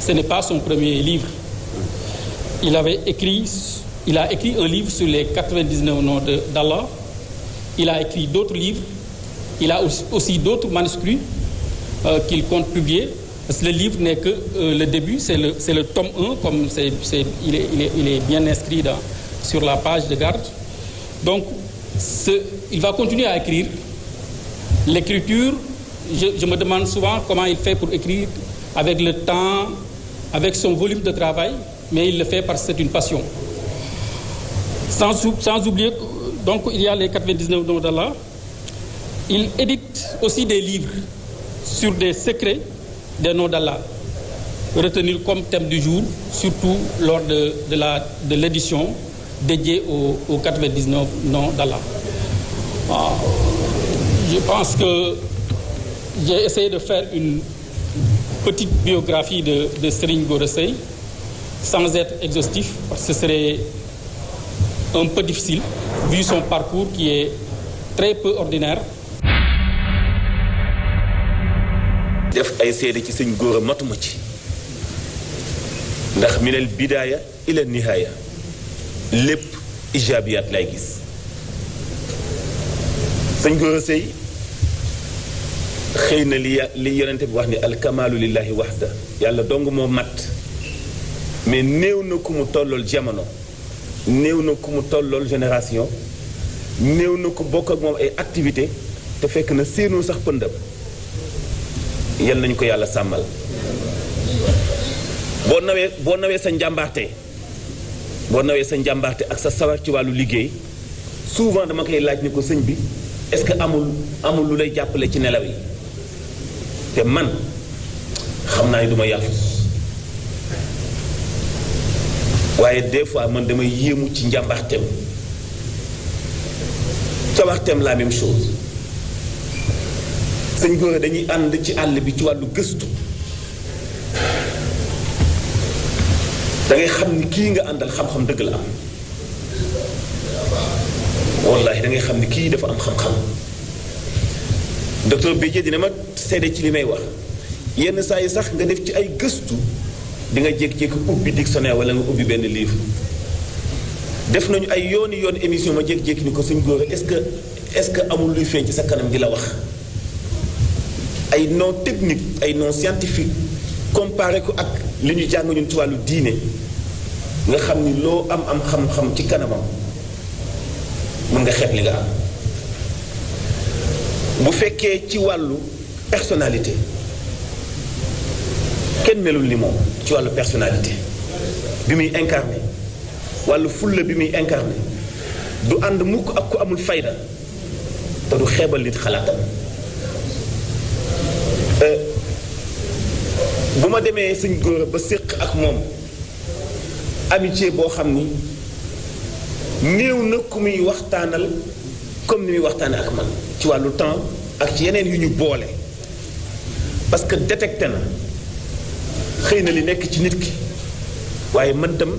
ce n'est pas son premier livre. Il a écrit un livre sur les 99 noms d'Allah. Il a écrit d'autres livres. Il a aussi d'autres manuscrits qu'il compte publier. Parce que le livre n'est que le début, c'est le tome 1, comme il est bien inscrit sur la page de garde. Donc, il va continuer à écrire. L'écriture, je me demande souvent comment il fait pour écrire avec le temps, avec son volume de travail, mais il le fait parce que c'est une passion. Sans oublier, donc il y a les 99 noms d'Allah. Il édite aussi des livres sur des secrets des noms d'Allah, retenus comme thème du jour, surtout lors de l'édition dédiée aux 99 noms d'Allah. Je pense que j'ai essayé de faire une petite biographie de Serigne Gora Seye, sans être exhaustif, parce que ce serait un peu difficile, vu son parcours qui est très peu ordinaire. def ay seede ci sëñ Gora matuma ci ndax minal bidaaya ila nihaaya lépp ijaabiyaat lay gis sëñ Gora Seye xëy na li yonente bi wax ni alkamaalu lillahi waxda yàlla dong moo mat mais néew na ku mu tollool jamono néew na ku mu tollool génération néew na ku bokk ak moom ay activité te fekk na séenoo sax pëndam yal nañu ko yàlla sàmmal boo nawee sa njàmbaarte ak sa sawar ci wàllu liggéey souvent dama koy laaj ni ko sëñ bi est-ce que amul lu lay jàppale ci nelaw yi te man xam naa ni duma yàfus waaye des fois man damay yéemu ci njàmbaarteem cawarteem la même chose sëñ Gora dañuy ànd ci àll bi ci wàllu gëstu da ngay xam ni kii nga àndal xam-xam dëgg la am wallaahi da ngay xam ni kii dafa am xam-xam docteur Bédié dina ma seede ci li may wax yenn saa yi sax nga def ci ay gëstu di nga jékki-jékki ubbi dictionnaire wala nga ubbi benn livre def nañu ay yoon émission ma jékki-jékki ni ko sëñ Gora est-ce que amul luy feeñ ci sa kanam di la wax ay noms techniques ay noms scientifiques comparé ko ak li ñu jàng ñun ci wàllu diine nga xam ni loo am xam-xam ci kanamam mën nga xeeb li nga am bu fekkee ci wàllu personnalité kenn melul ni moom ci wàllu personnalité bi muy incarné wàllu fulla bi muy incarné du ànd mukk ak ku amul fayda te du xeebal nit xalaatam bu ma demee sëñ Gora ba séq ak moom amitié boo xam ni néew na ku muy waxtaanal comme ni muy waxtaane ak man ci wàllu temps ak ci yeneen yu ñu boole parce que détecté na xëy na li nekk ci nit ki waaye man tam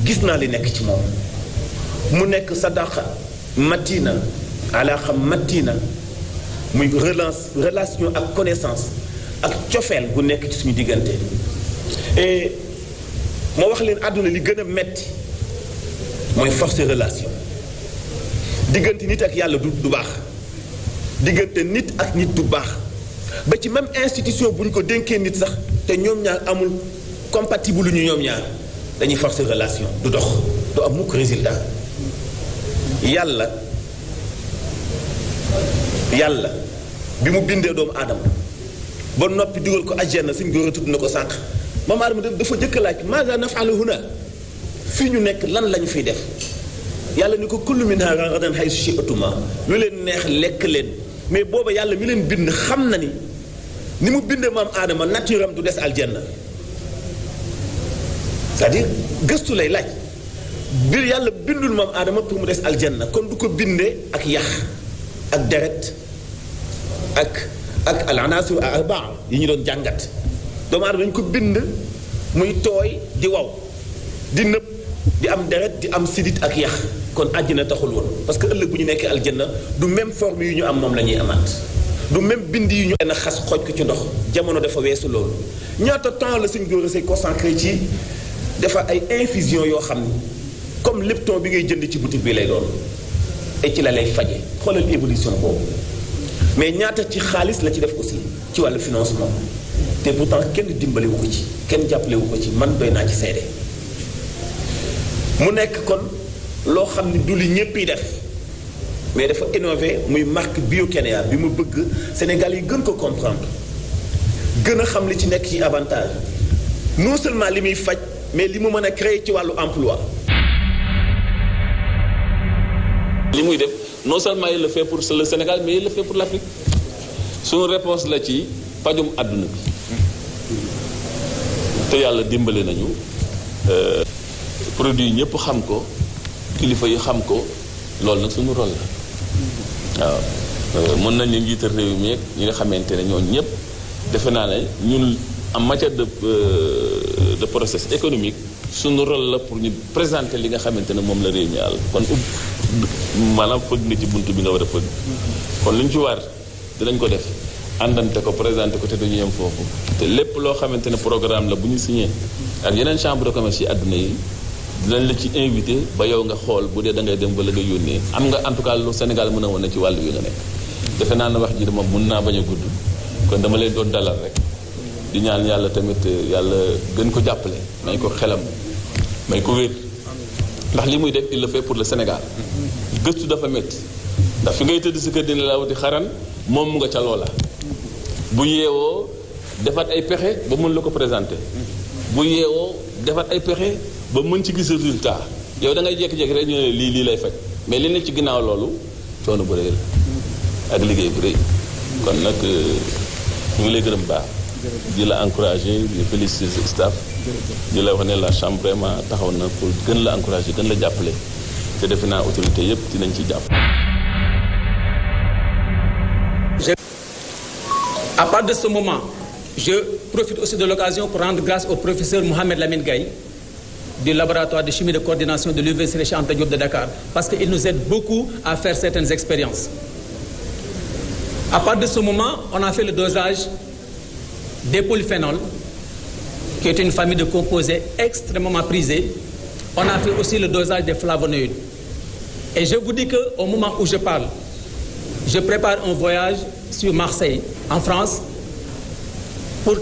gis naa li nekk ci moom mu nekk sadaqa matina alaaqa matina muy relation ak connaissance ak cofeel gu nekk ci suñu diggante et moo wax leen àdduna li gën a metti mooy forcer relation diggante nit ak yàlla du baax diggante nit ak nit du baax ba ci même institution bu ñu ko dénkee nit sax te ñoom ñaar amul compatible lu ñu ñoom ñaar dañuy forcer relation du dox du am mukk résultat yàlla bi mu bindee doomu aadama ba noppi dugal ko àjjana suñ Gora tudd na ko sànq maam aadama dafa jëkk laaj maaza naf'alu huna fii ñu nekk lan lañu fiy def yàlla ni ko kullu minhaa ragadan haysu shi'tuma lu leen neex lekk leen mais booba yàlla mi leen bind xam na ni mu bindee maam aadama nature am du des aljanna c'est-à-dire gëstu lay laaj biir yàlla bindul maam aadama pour mu des aljanna kon du ko bindee ak yax ak deret ak al anasir arbaa yi ñu doon jàngat doomu aadama dañu ko bind muy tooy di waw di nëb di am deret di am sidit ak yax kon àjjana taxul woon parce que ëllëg bu ñu nekkee aljanna du même forme yu ñu am moom la ñuy amaat du même bind yi ñu benn xas xooj ko ci ndox jamono dafa weesu loolu ñaata temps la sëñ Gora Seye consacré ci dafa ay infusion yoo xam ni comme Lipton bi ngay jënd ci boutique bi lay doon et ci la lay faje xoolal évolution boobu mais ñaata ci xaalis la ci def aussi ci wàllu financement te pourtant kenn dimbalewu ko ci kenn jàppalewu ko ci man doy naa ci seede mu nekk kon loo xam ni du li ñépp yi def mais dafa innové muy marque Bio-Kénia bi mu bëgg Sénégal yi gën ko comprendre gën a xam li ci nekk ci avantage non seulement li muy faj mais li mu mën a créer ci wàllu emploi. li muy def non seulement il le fait pour le Sénégal mais il le fait pour l'Afrique suñu réponse la ci pajum àdduna bi te yàlla dimbale nañu produit yi ñëpp xam ko kilifa yi xam ko loolu nag suñu rôle la waaw mën nañu njiital réew mi ñi nga xamante ne ñooñu ñëpp defe naa ne ñun en matière de process économique suñu rôle la pour ñu présenter li nga xamante ne moom la réew mi àll kon maanaam fëgg nga ci bunt bi nga war a fëgg kon lu ñu ci war dinañ ko def àndante ko présenter ko te dañu yem foofu te lépp loo xamante ne programme la bu ñu signé ak yeneen chambre de commerce yi àdduna yi dinañ la ci invité ba yow nga xool bu dee da ngay dem wala nga yónnee am nga en tout cas lu Sénégal mën a wane ci wàllu wi nga nekk defe naa ne wax ji moom mën naa bañ a gudd kon dama leen doon dalal rek di ñaan yàlla tamit yàlla gën ko jàppale may ko xelam may ko wér ndax li muy def il le fait pour le Sénégal gëstu dafa métti ndax fi ngay tëdd si kër dina la wuti xaran moom mu nga ca loola bu yeewoo defaat ay pexe ba mën la ko présenter bu yeewoo defaat ay pexe ba mën ci gis résultat yow da ngay jékki-jékki rek ñu ne lii lay faj mais li ne ci ginnaaw loolu coono bu rëy la ak liggéey bu rëy kon nag ñu ngi lay gërëm baax di la encourager di féliciter staff di la wax ne la chambre vraiment taxaw na pour gën la encourager gën la jàppale te defe naa autorité yépp dinañ ci jàpp. À partir de ce moment, je profite aussi de l'occasion pour rendre grâce au professeur Mohamed Lamine Gaye du laboratoire de chimie de coordination de l'Université Cheikh Anta Diop de Dakar parce qu'il nous aide beaucoup à faire certaines expériences. À partir de ce moment, on a fait le dosage des polyphénols, qui est une famille de composés extrêmement prisés. On a fait aussi le dosage des flavonoïdes. Et je vous dis qu'au moment où je parle, je prépare un voyage sur Marseille, en France, pour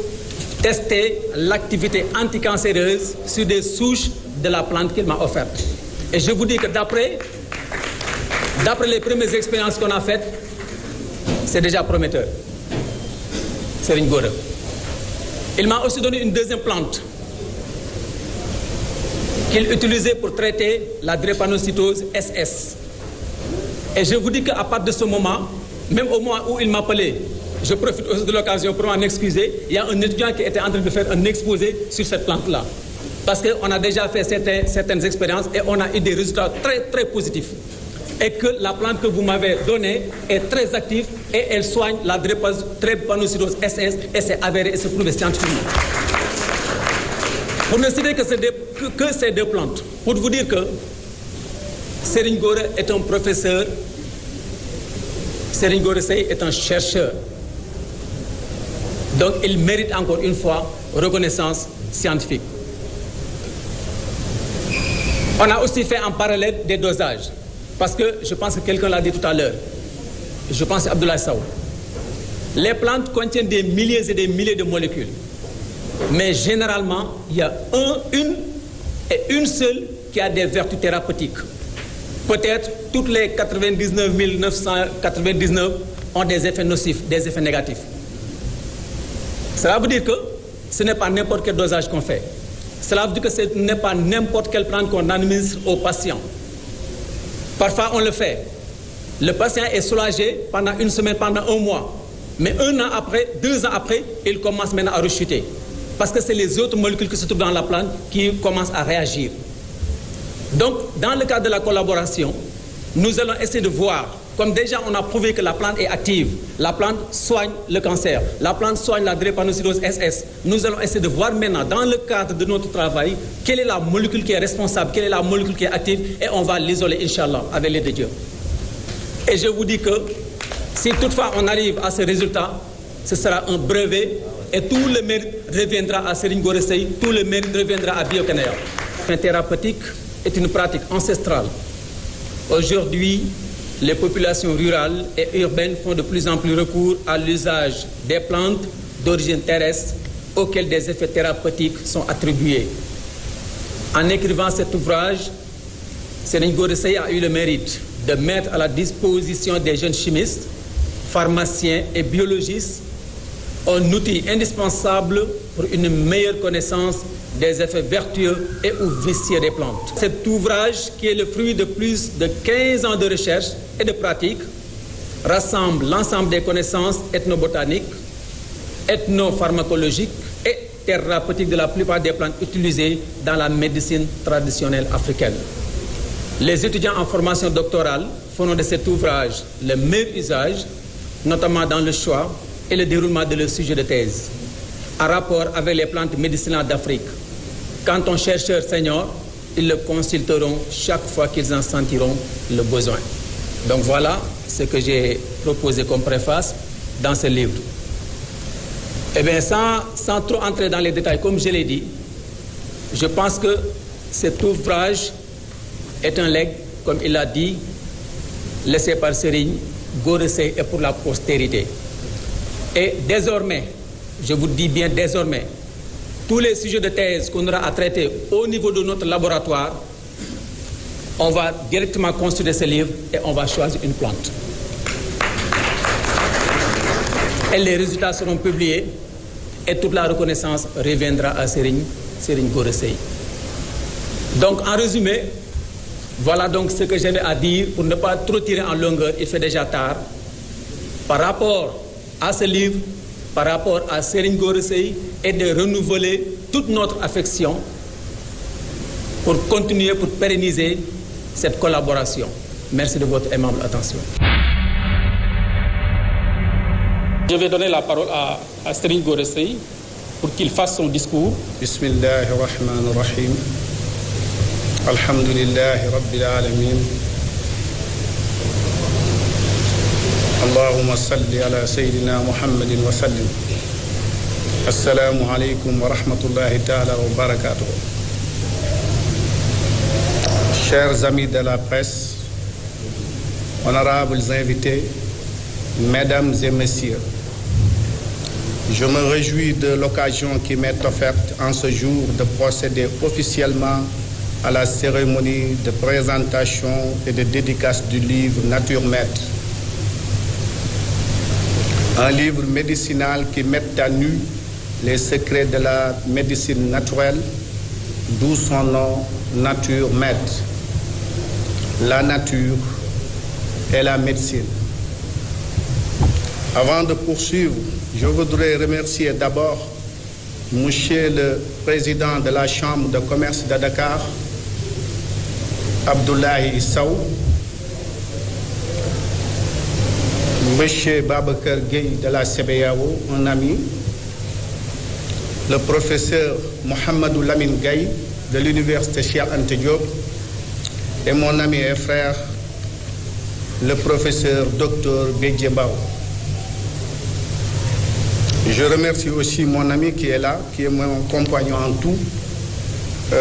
tester l'activité anticancéreuse sur des souches de la plante qu'il m'a offerte. Et je vous dis que d'après les premières expériences qu'on a faites, c'est déjà prometteur. Serigne Gora. Il m'a aussi donné une deuxième plante qu'il utilisait pour traiter la drépanocytose SS. Et je vous dis qu'à partir de ce moment, même au moment où il m'appelait, je profite aussi de l'occasion pour m'en excuser, il y a un étudiant qui était en train de faire un exposé sur cette plante-là. Parce qu'on a déjà fait certaines expériences et on a eu des résultats très, très positifs. Et que la plante que vous m'avez donnée est très active et elle soigne la drépanocytose SS et c'est avéré et c'est prouvé scientifiquement. Pour ne citer que ces deux plantes, pour vous dire que Serigne Gora est un professeur, Serigne Gora Seye est un chercheur. Donc il mérite encore une fois reconnaissance scientifique. On a aussi fait en parallèle des dosages. Parce que je pense que quelqu'un l'a dit tout à l'heure. Je pense à Abdoulaye Sow. Les plantes contiennent des milliers et des milliers de molécules. Mais généralement, il y a une seule qui a des vertus thérapeutiques. Peut-être toutes les 99 999 ont des effets nocifs, des effets négatifs. Cela veut dire que ce n'est pas n'importe quel dosage qu'on fait. Cela veut dire que ce n'est pas n'importe quelle plante qu'on administre au patient. Parfois, on le fait. Le patient est soulagé pendant une semaine, pendant un mois. Mais 1 an après, 2 ans après, il commence maintenant à rechuter. Parce que c'est les autres molécules qui se trouvent dans la plante qui commencent à réagir. Donc, dans le cadre de la collaboration, nous allons essayer de voir, comme déjà on a prouvé que la plante est active, la plante soigne le cancer, la plante soigne la drépanocytose SS. Nous allons essayer de voir maintenant, dans le cadre de notre travail, quelle est la molécule qui est responsable, quelle est la molécule qui est active, et on va l'isoler, Inch'Allah, avec l'aide de Dieu. Et je vous dis que Si toutefois on arrive à ce résultat, ce sera un brevet et tout le mérite reviendra à Serigne Gora Seye, tout le mérite reviendra à Biokénéa. La thérapeutique est une pratique ancestrale. Aujourd'hui, les populations rurales et urbaines font de plus en plus recours à l'usage des plantes d'origine terrestre auxquelles des effets thérapeutiques sont attribués. En écrivant cet ouvrage, Serigne Gora Seye a eu le mérite de mettre à la disposition des jeunes chimistes, pharmaciens et biologistes un outil indispensable pour une meilleure connaissance des effets vertueux et ou vicieux des plantes. Cet ouvrage, qui est le fruit de plus de 15 ans de recherche et de pratique, rassemble l'ensemble des connaissances ethnobotaniques, ethnopharmacologiques et thérapeutiques de la plupart des plantes utilisées dans la médecine traditionnelle africaine. Les étudiants en formation doctorale feront de cet ouvrage le meilleur usage, notamment dans le choix et le déroulement de leur sujet de thèse, en rapport avec les plantes médicinales d'Afrique. Quant aux chercheurs seniors, ils le consulteront chaque fois qu'ils en sentiront le besoin. Donc voilà ce que j'ai proposé comme préface dans ce livre. Eh bien, sans trop entrer dans les détails, comme je l'ai dit, je pense que cet ouvrage est un legs, comme il l'a dit, laissé par Serigne Gora Seye et pour la postérité. Et désormais, je vous dis bien désormais, tous les sujets de thèse qu'on aura à traiter au niveau de notre laboratoire, on va directement consulter ce livre et on va choisir une plante. Et les résultats seront publiés et toute la reconnaissance reviendra à Serigne Gora Seye. Donc, en résumé, voilà donc ce que j'avais à dire pour ne pas trop tirer en longueur, il fait déjà tard. Par rapport à ce livre, par rapport à Serigne Gora Seye, et de renouveler toute notre affection pour continuer, pour pérenniser cette collaboration. Merci de votre aimable attention. Je vais donner la parole à Serigne Gora Seye pour qu'il fasse son discours. Bismillahir Rahmanir Rahim. Alhamdulillahi Rabbil Alamin. Allahumma salli ala Sayyidina Muhammadin wa sallim. Assalamu alaikum wa rahmatullahi ta'ala wa barakatuh. Chers amis de la presse, honorables invités, mesdames et messieurs, je me réjouis de l'occasion qui m'est offerte en ce jour de procéder officiellement à la cérémonie de présentation et de dédicace du livre Nature Maître. Un livre médicinal qui met à nu les secrets de la médecine naturelle, d'où son nom Nature Maître. La nature et la médecine. Avant de poursuivre, je voudrais remercier d'abord Monsieur le Président de la Chambre de commerce de Dakar, Abdoulaye Sow, Monsieur Babacar Gueye de la CBAO, un ami, le professeur Mohamedou Lamine Gaye de l'Université Cheikh Anta Diop et mon ami et frère, le professeur Dr Bédié Bao. Je remercie aussi mon ami qui est là, qui est mon compagnon en tout,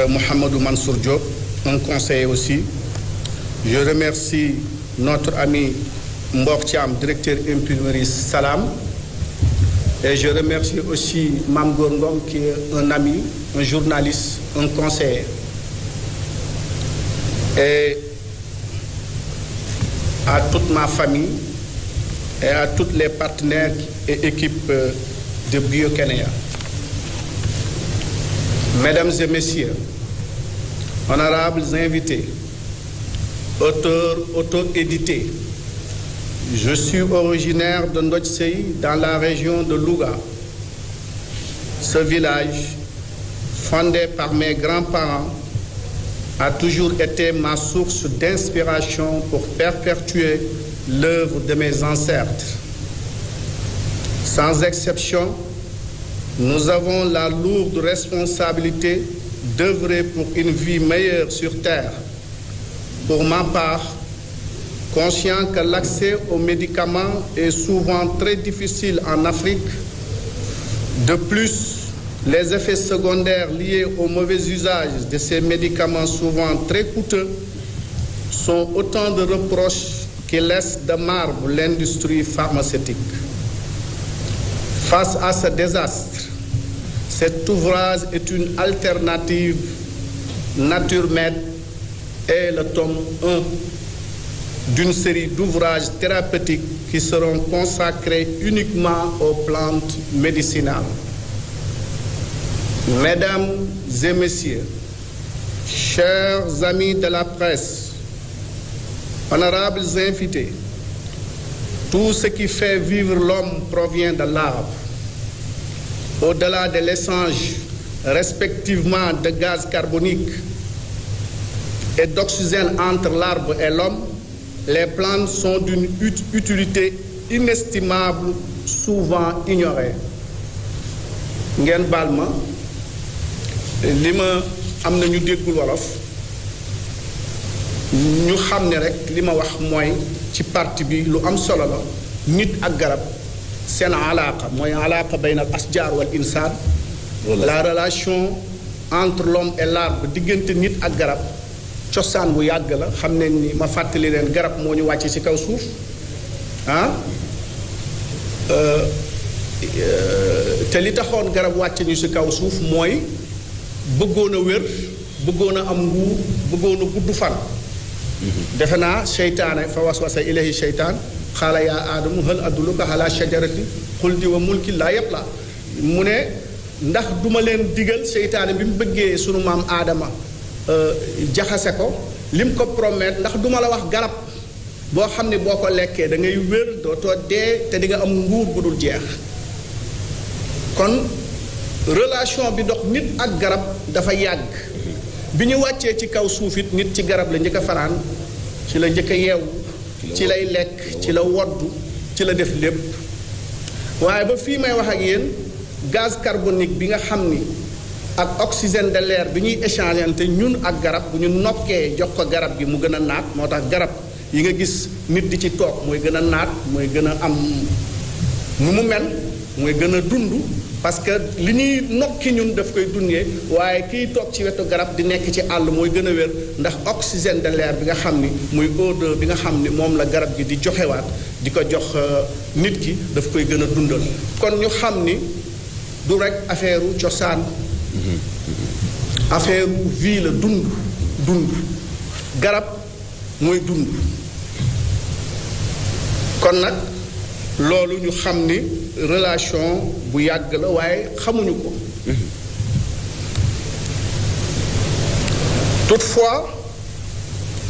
Mohamedou Mansour Diop, un conseiller aussi. Je remercie notre ami Mbok Thiam, directeur imprimerie Salam. Et je remercie aussi Mam Gorngom, qui est un ami, un journaliste, un conseiller. Et à toute ma famille et à tous les partenaires et équipes de Biokénéa. Mesdames et messieurs, honorables invités, auteurs auto-édités, je suis originaire de Ndotchsey dans la région de Louga. Ce village, fondé par mes grands-parents, a toujours été ma source d'inspiration pour perpétuer l'œuvre de mes ancêtres. Sans exception, nous avons la lourde responsabilité d'œuvrer pour une vie meilleure sur Terre. Pour ma part, conscient que l'accès aux médicaments est souvent très difficile en Afrique. De plus, les effets secondaires liés au mauvais usage de ces médicaments, souvent très coûteux, sont autant de reproches qui laissent de marbre l'industrie pharmaceutique. Face à ce désastre, cet ouvrage est une alternative. NatureMed est le tome 1 d'une série d'ouvrages thérapeutiques qui seront consacrés uniquement aux plantes médicinales. Mesdames et messieurs, chers amis de la presse, honorables invités, tout ce qui fait vivre l'homme provient de l'arbre. Au-delà de l'échange respectivement de gaz carbonique et d'oxygène entre l'arbre et l'homme, les plantes sont d'une utilité inestimable, souvent ignorée. ngeen baal ma li ma am na ñu déggul wolof ñu xam ne rek li ma wax mooy ci partie bi lu am solo la nit ak garab seen alaaqa mooy alaaqa bayna al asjaar wal insaan la relation entre l'homme et l'arbre diggante nit ak garab cosaan bu yàgg la xam ne ni ma fàttali leen garab moo ñu wàcce ci kaw suuf te li taxoon garab wàcce ñu ci kaw suuf mooy bëggoon a wér bëggoon a am nguur bëggoon a gudd fan defe naa seytaane fa waswasa ilayhi seytaan xaala yaa aadamu hal adulluka ala shajarati xuldi wa mulki laa yabla mu ne ndax duma leen digal seytaane bi mu bëggee sunu maam aadama jaxase ko lim ko promettre ndax duma la wax garab boo xam ne boo ko lekkee da ngay wér dootoo dee te di nga am nguur bu dul jeex kon relation bi dox nit ak garab dafa yàgg bi ñu wàccee ci kaw suuf it nit ci garab la njëkk a fanaan ci la njëkk a yeewu ci lay lekk ci la woddu ci la def lépp waaye ba fii may wax ak yéen gaz carbonique bi nga xam ni ak oxygène de l'air bi ñuy échangeante ñun ak garab bu ñu nokkee jox ko garab gi mu gën a naat moo tax garab yi nga gis nit di ci toog mooy gën a naat mooy gën a am nu mu mel mooy gën a dund parce que li ñuy nokki ñun daf koy dundee waaye kiy toog ci wetu garab di nekk ci àll mooy gën a wér ndax oxygène de l'air bi nga xam ni muy O2 bi nga xam ni moom la garab gi di joxewaat di ko jox nit ki daf koy gën a dundal kon ñu xam ni du rek affaire u cosaan affaire u vie la dund garab mooy dund kon nag loolu ñu xam ni relation bu yàgg la waaye xamuñu ko toutefois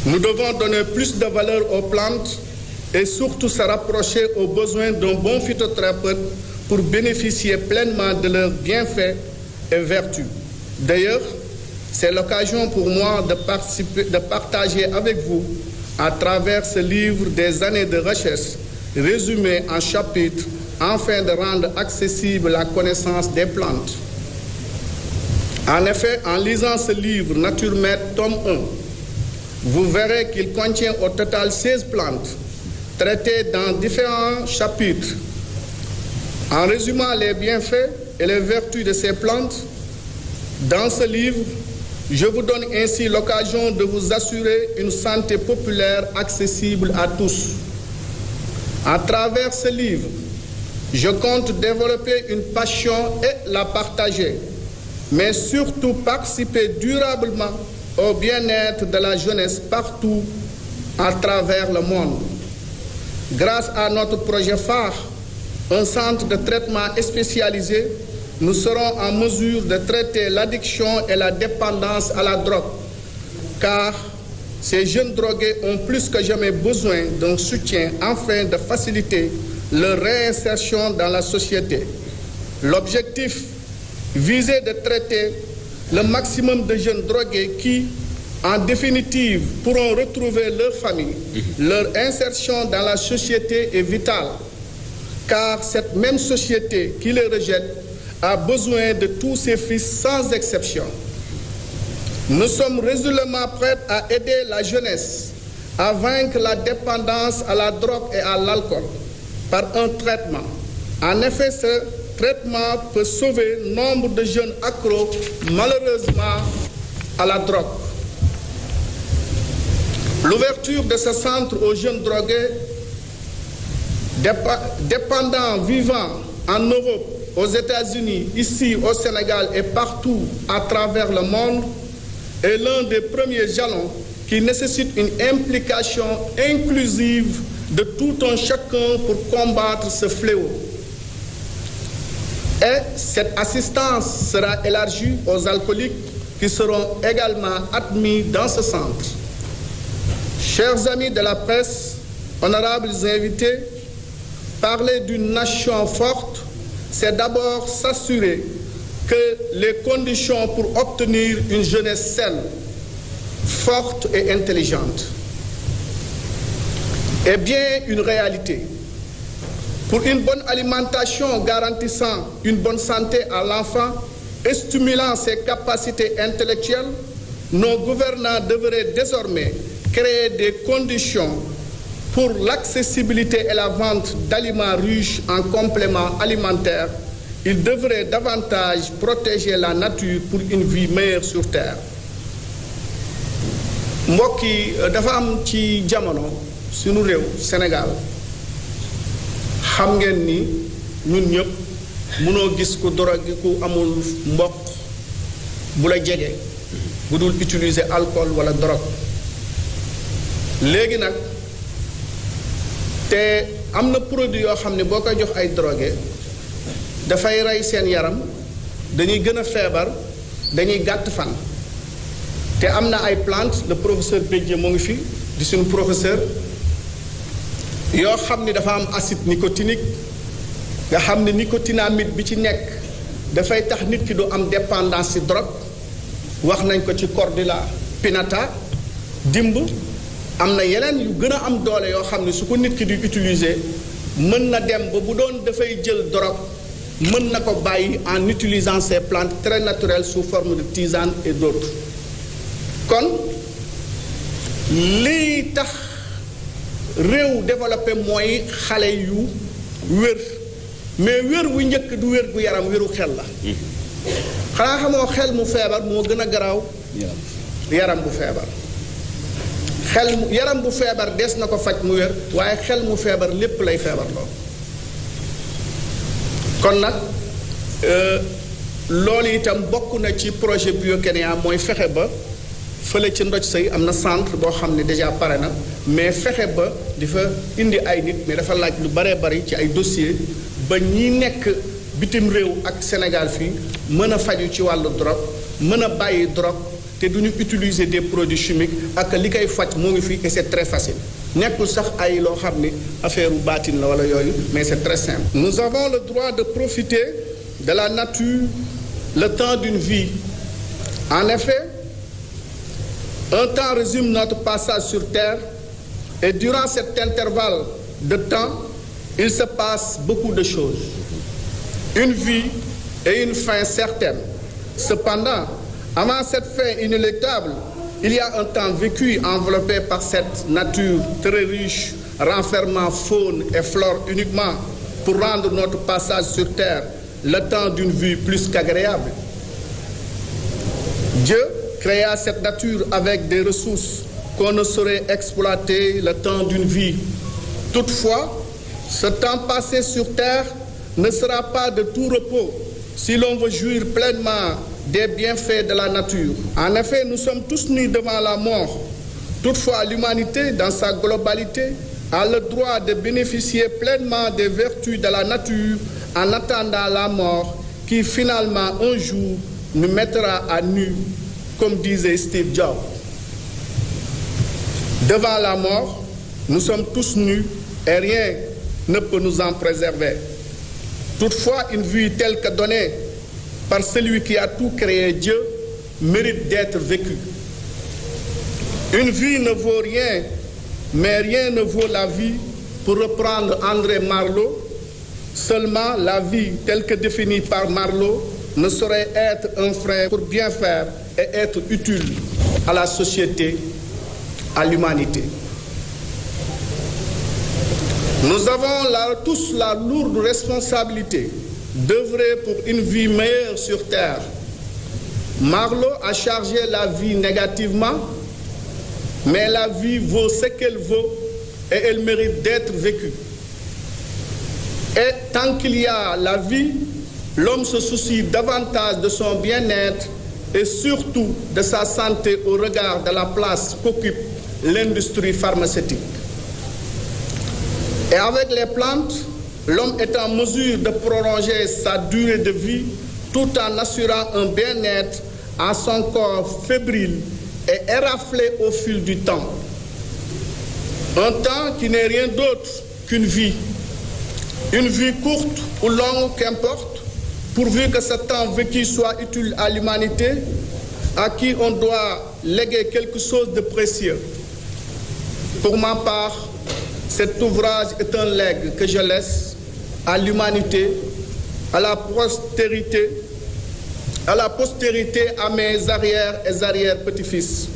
nous devons donner plus de valeur aux plantes et surtout se rapprocher aux besoins d'un bon phytothérapeute pour bénéficier pleinement de leurs bienfaits et vertus. D'ailleurs, c'est l'occasion pour moi de partager avec vous à travers ce livre des années de recherche résumé en chapitres afin de rendre accessible la connaissance des plantes. En effet, en lisant ce livre NatureMed tome 1, vous verrez qu'il contient au total 16 plantes traitées dans différents chapitres. En résumant les bienfaits et les vertus de ces plantes, dans ce livre, je vous donne ainsi l'occasion de vous assurer une santé populaire accessible à tous. À travers ce livre, je compte développer une passion et la partager, mais surtout participer durablement au bien-être de la jeunesse partout à travers le monde. Grâce à notre projet phare, un centre de traitement spécialisé, nous serons en mesure de traiter l'addiction et la dépendance à la drogue, car ces jeunes drogués ont plus que jamais besoin d'un soutien afin de faciliter leur réinsertion dans la société. L'objectif visait de traiter le maximum de jeunes drogués qui, en définitive, pourront retrouver leur famille. Leur insertion dans la société est vitale, car cette même société qui les rejette a besoin de tous ses fils sans exception. Nous sommes résolument prêts à aider la jeunesse à vaincre la dépendance à la drogue et à l'alcool par un traitement. En effet, ce traitement peut sauver nombre de jeunes accros, malheureusement, à la drogue. L'ouverture de ce centre aux jeunes drogués, dépendants vivant en Europe, aux États-Unis, ici au Sénégal et partout à travers le monde, est l'un des premiers jalons qui nécessite une implication inclusive de tout un chacun pour combattre ce fléau. Et cette assistance sera élargie aux alcooliques qui seront également admis dans ce centre. Chers amis de la presse, honorables invités, parler d'une nation forte, c'est d'abord s'assurer que les conditions pour obtenir une jeunesse saine, forte et intelligente est bien une réalité. Pour une bonne alimentation garantissant une bonne santé à l'enfant et stimulant ses capacités intellectuelles, nos gouvernants devraient désormais créer des conditions pour l'accessibilité et la vente d'aliments riches en compléments alimentaires. Ils devraient davantage protéger la nature pour une vie meilleure sur terre. mbokk yi dafa am ci jamono sunu réew Sénégal xam ngeen ni ñun ñëpp mënoo gis ku drogue ku amul mbokk bu la jege bu dul utiliser alcool wala drogue léegi nag te am na produit yoo xam ne boo koy jox ay drogué dafay rey seen yaram dañuy gën a feebar dañuy gàtt fan te am na ay plantes le professeur Bédié moo ngi fi di suñu professeur yoo xam ni dafa am acide nicotinique nga xam ne nicotinamide bi ci nekk dafay tax nit ki du am dépendance ci drogue wax nañ ko ci Cordula pinnata dimb am na yeneen yu gën a am doole yoo xam ne su ko nit ki di utiliser mën na dem ba bu doon dafay jël drogue mën na ko bàyyi en utilisant ces plantes très naturelles sous forme de tisane et d'autres kon lii tax réew développé mooy xale yu wér mais wér wu njëkk du wér gu yaram wéru xel la xanaa xamoo xel mu feebar moo gën a garaaw yaram bu feebar yaram bu feebar des na ko faj mu wér waaye xel mu feebar lépp lay feebar lool kon nag loolu itam bokk na ci projet Biokenya mooy fexe ba fële ci ndoj sëy am na centre boo xam ne déjà pare na mais fexe ba di fa indi ay nit mais dafa laaj lu baree bari ci ay dossier ba ñi nekk bitim réew ak Sénégal fii mën a faju ci wàllu drogue mën a bàyyi drogue te du ñu utiliser des produits chimiques ak li koy faj moo ngi fii et c'est très facile nekkul sax ay loo xam ni affaire u baatin la wala yooyu mais c'est très simple. Nous avons le droit de profiter de la nature le temps d'une vie. En effet, un temps résume notre passage sur terre et durant cet intervalle de temps, il se passe beaucoup de choses. Une vie et une fin certaine. Cependant, avant cette fin inéluctable, il y a un temps vécu enveloppé par cette nature très riche, renfermant faune et flore uniquement pour rendre notre passage sur terre le temps d'une vie plus qu'agréable. Dieu créa cette nature avec des ressources qu'on ne saurait exploiter le temps d'une vie. Toutefois, ce temps passé sur terre ne sera pas de tout repos si l'on veut jouir pleinement des bienfaits de la nature. En effet, nous sommes tous nus devant la mort. Toutefois, l'humanité, dans sa globalité, a le droit de bénéficier pleinement des vertus de la nature en attendant la mort qui finalement un jour nous mettra à nu, comme disait Steve Jobs. Devant la mort, nous sommes tous nus et rien ne peut nous en préserver. Toutefois, une vie telle que donnée par celui qui a tout créé, Dieu, mérite d'être vécue. Une vie ne vaut rien, mais rien ne vaut la vie, pour reprendre André Marleau. Seulement, la vie telle que définie par Marleau ne saurait être un frein pour bien faire et être utile à la société, à l'humanité. Nous avons tous la lourde responsabilité d'œuvrer pour une vie meilleure sur Terre. Marlowe a chargé la vie négativement, mais la vie vaut ce qu'elle vaut et elle mérite d'être vécue. Et tant qu'il y a la vie, l'homme se soucie davantage de son bien-être et surtout de sa santé au regard de la place qu'occupe l'industrie pharmaceutique. Et avec les plantes, l'homme est en mesure de prolonger sa durée de vie tout en assurant un bien-être à son corps fébrile et éraflé au fil du temps. Un temps qui n'est rien d'autre qu'une vie. Une vie courte ou longue, qu'importe, pourvu que ce temps vécu soit utile à l'humanité, à qui on doit léguer quelque chose de précieux. Pour ma part, cet ouvrage est un legs que je laisse à l'humanité, à la postérité, à mes arrières et arrière-petits-fils,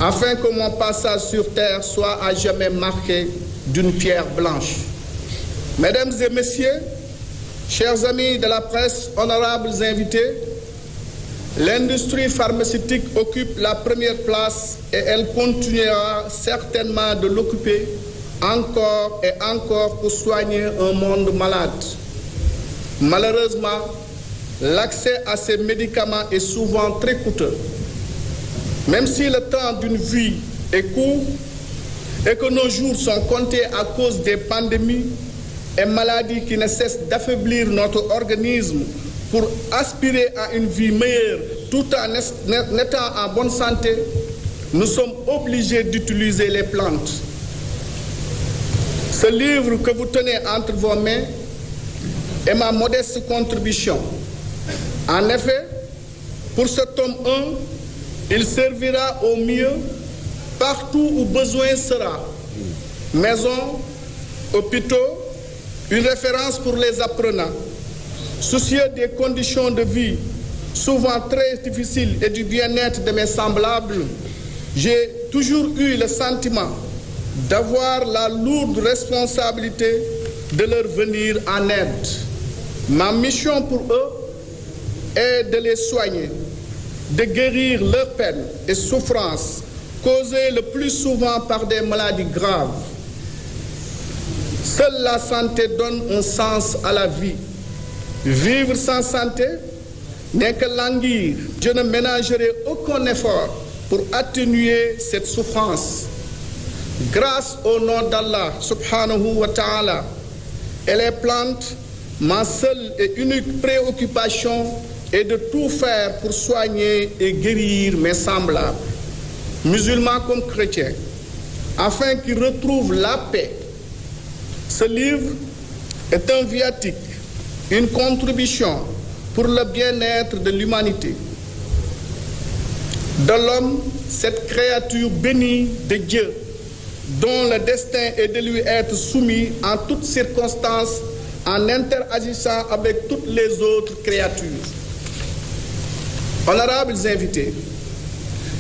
afin que mon passage sur terre soit à jamais marqué d'une pierre blanche. Mesdames et messieurs, chers amis de la presse, honorables invités, l'industrie pharmaceutique occupe la première place et elle continuera certainement de l'occuper encore et encore pour soigner un monde malade. Malheureusement, l'accès à ces médicaments est souvent très coûteux. Même si le temps d'une vie est court et que nos jours sont comptés à cause des pandémies et maladies qui ne cessent d'affaiblir notre organisme pour aspirer à une vie meilleure tout en étant en bonne santé, nous sommes obligés d'utiliser les plantes. Ce livre que vous tenez entre vos mains est ma modeste contribution. En effet, pour ce tome 1, il servira au mieux partout où besoin sera. Maisons, hôpitaux, une référence pour les apprenants. Soucieux des conditions de vie souvent très difficiles et du bien-être de mes semblables, j'ai toujours eu le sentiment d'avoir la lourde responsabilité de leur venir en aide. Ma mission pour eux est de les soigner, de guérir leurs peines et souffrances causées le plus souvent par des maladies graves. Seule la santé donne un sens à la vie. Vivre sans santé n'est que languir. Je ne ménagerai aucun effort pour atténuer cette souffrance. Grâce au nom d'Allah, subhanahu wa ta'ala, et les plantes, ma seule et unique préoccupation est de tout faire pour soigner et guérir mes semblables, musulmans comme chrétiens, afin qu'ils retrouvent la paix. Ce livre est un viatique, une contribution pour le bien-être de l'humanité. De l'homme, cette créature bénie de Dieu, dont le destin est de lui être soumis en toutes circonstances en interagissant avec toutes les autres créatures. Honorables invités,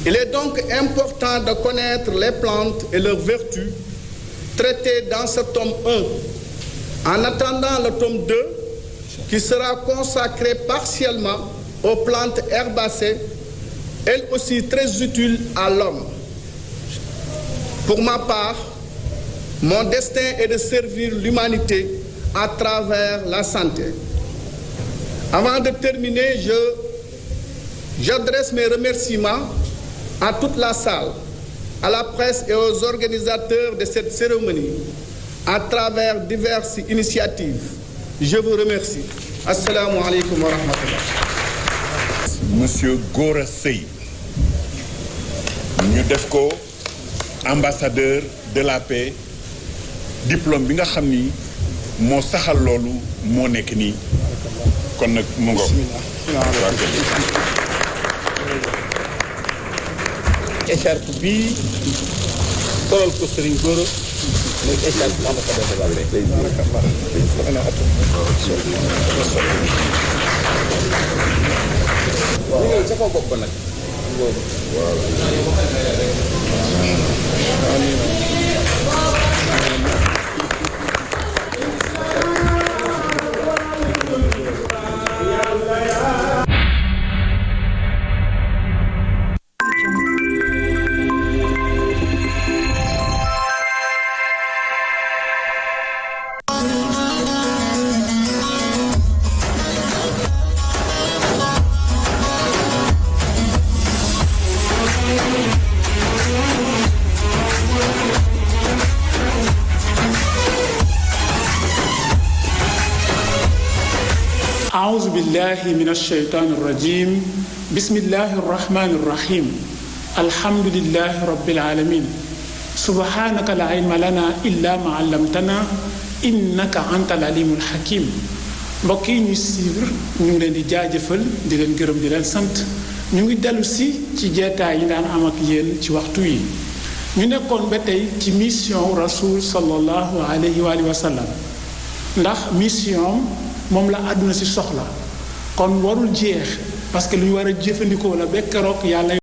il est donc important de connaître les plantes et leurs vertus traitées dans ce tome 1, en attendant le tome 2, qui sera consacré partiellement aux plantes herbacées, elles aussi très utiles à l'homme. Pour ma part, mon destin est de servir l'humanité à travers la santé. Avant de terminer, j'adresse mes remerciements à toute la salle, à la presse et aux organisateurs de cette cérémonie, à travers diverses initiatives. Je vous remercie. Assalamu alaikum wa rahmatullah. Monsieur Gora Sey, ñu def ko ambassadeur de la paix, diplôme bi nga xam ni moo saxal loolu moo nekk nii kon nag mu ngo écharpe bii solal ko Serigne Gora mooy écharpe ambassadeur de la paix. waaw ca kaw bopp nag. waaw. أعوذ بالله من الشيطان الرجيم بسم الله الرحمن الرحيم الحمد لله رب العالمين سبحانك لا علم لنا إلا ما علمتنا إنك أنت العليم الحكيم mbokk yi ñuy suivre ñu ngi leen di jaajëfal di leen gërëm di leen sant ñu ngi dellu si ci jeetaay yi daan am ak yéen ci waxtu yi ñu nekkoon ba tey ci mission rasul sallallahu alayhi wa sallam ndax mission moom la àdduna si soxla kon warul jeex parce que lu ñu war a jëfandikoo la ba keroog yàlla